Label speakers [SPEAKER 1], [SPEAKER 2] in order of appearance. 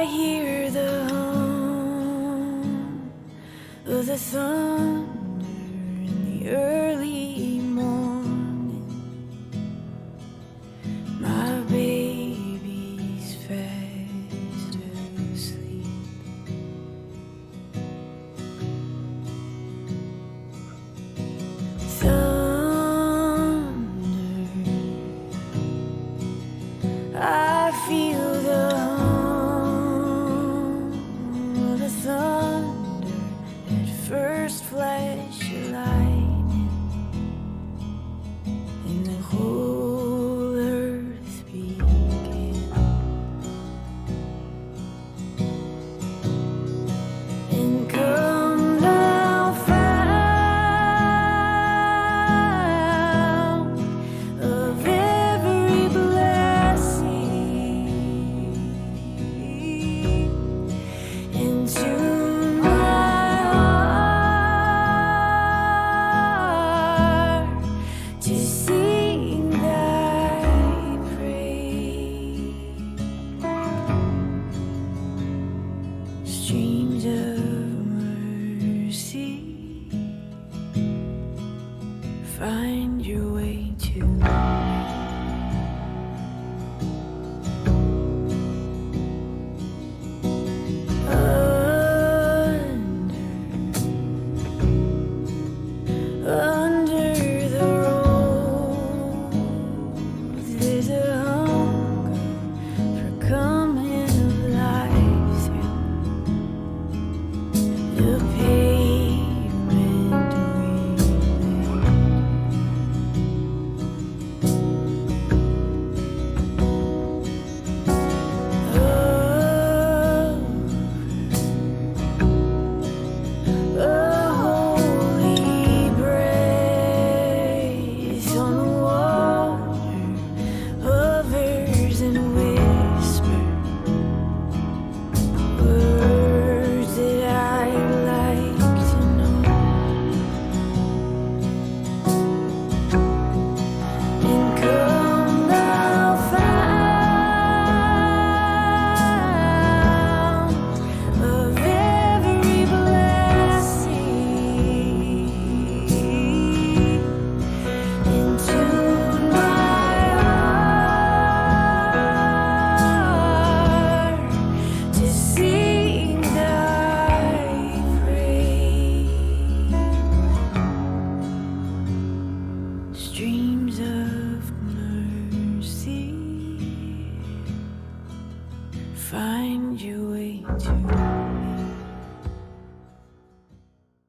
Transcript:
[SPEAKER 1] hear the hum of the thunder in the early morning. My baby's fast asleep. I feel the hum of the thunder, that first flash of lightning, and the whole earth began. And come thou fount of every blessing, into my heart to sing thy praise. Streams of mercy, find your way to me. Under the rose, there's a hunger for coming alive through the pavement we laid. A holy breath on the water hovers and whispers words that I'd like to know. And come thou fount of every blessing, into my heart to sing thy praise. Streams of mercy, find your way to me.